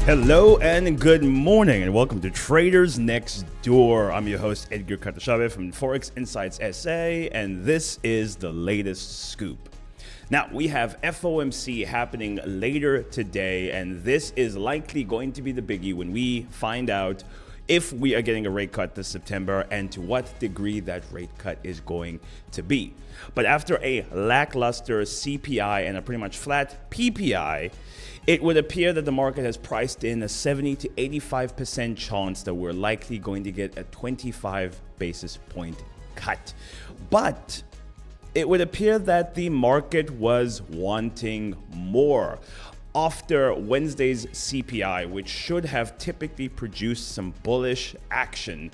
Hello and good morning, and welcome to Traders Next Door. I'm your host, Edgar Katashabe from Forex Insights SA, and this is the latest scoop. Now, we have FOMC happening later today, and this is likely going to be the biggie when we find out if we are getting a rate cut this September and to what degree that rate cut is going to be. But after a lackluster CPI and a pretty much flat PPI, it would appear that the market has priced in a 70 to 85% chance that we're likely going to get a 25 basis point cut. But it would appear that the market was wanting more. After Wednesday's CPI, which should have typically produced some bullish action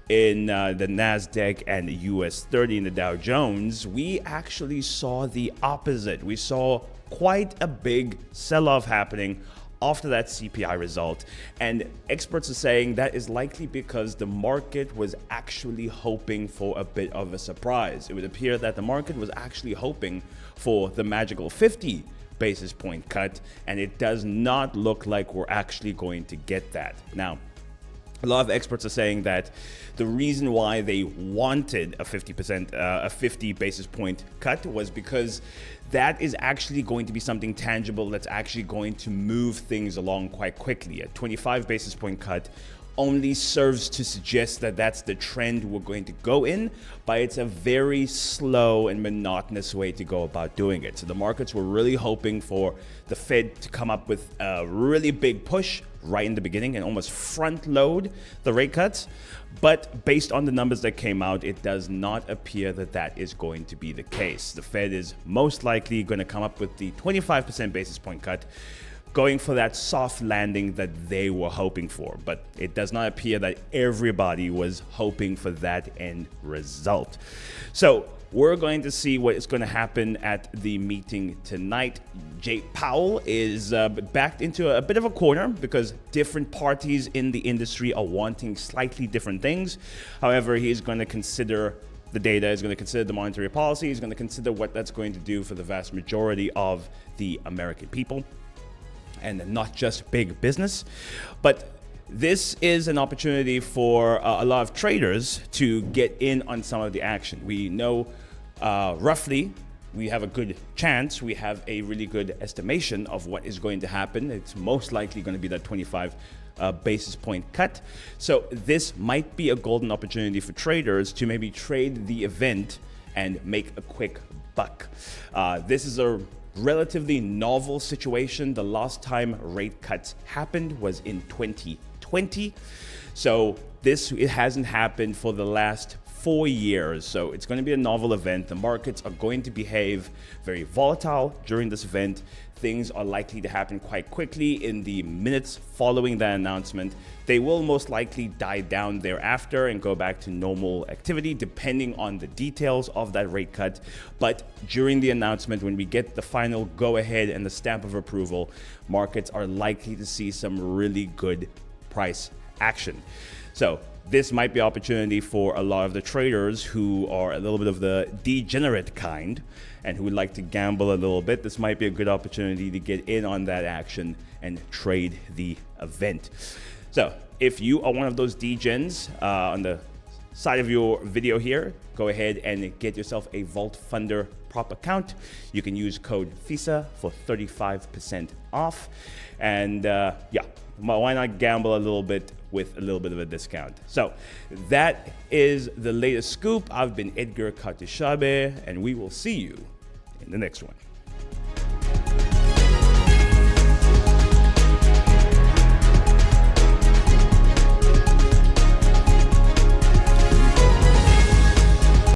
in the NASDAQ and the US 30 and the Dow Jones, we actually saw the opposite. We saw quite a big sell-off happening after that CPI result. And experts are saying that is likely because the market was actually hoping for a bit of a surprise. It would appear that the market was actually hoping for the magical 50 basis point cut, and it does not look like we're actually going to get that. Now, a lot of experts are saying that the reason why they wanted a 50 basis point cut was because that is actually going to be something tangible that's actually going to move things along quite quickly. A 25 basis point cut only serves to suggest that that's the trend we're going to go in, but it's a very slow and monotonous way to go about doing it. So the markets were really hoping for the Fed to come up with a really big push right in the beginning and almost front load the rate cuts. But based on the numbers that came out, it does not appear that that is going to be the case. The Fed is most likely going to come up with the 25% basis point cut, going for that soft landing that they were hoping for. But it does not appear that everybody was hoping for that end result. So we're going to see what is going to happen at the meeting tonight. Powell is backed into a bit of a corner because different parties in the industry are wanting slightly different things. However, he's going to consider the data, he's going to consider the monetary policy, he's going to consider what that's going to do for the vast majority of the American people, and not just big business. But this is an opportunity for a lot of traders to get in on some of the action. We know roughly, we have a good chance, we have a really good estimation of what is going to happen. It's most likely going to be that 25 basis point cut. So this might be a golden opportunity for traders to maybe trade the event and make a quick buck. This is a relatively novel situation. The last time rate cuts happened was in 2020. So it hasn't happened for the last 4 years. So it's going to be a novel event. The markets are going to behave very volatile during this event. Things are likely to happen quite quickly in the minutes following that announcement. They will most likely die down thereafter and go back to normal activity depending on the details of that rate cut. But during the announcement, when we get the final go ahead and the stamp of approval, markets are likely to see some really good price action. So this might be an opportunity for a lot of the traders who are a little bit of the degenerate kind and who would like to gamble a little bit. This might be a good opportunity to get in on that action and trade the event. So if you are one of those degens, on the side of your video here, go ahead and get yourself a Vault Funder prop account. You can use code FISA for 35% off. And why not gamble a little bit with a little bit of a discount? So that is the latest scoop. I've been Edgar Katashabe, and we will see you in the next one.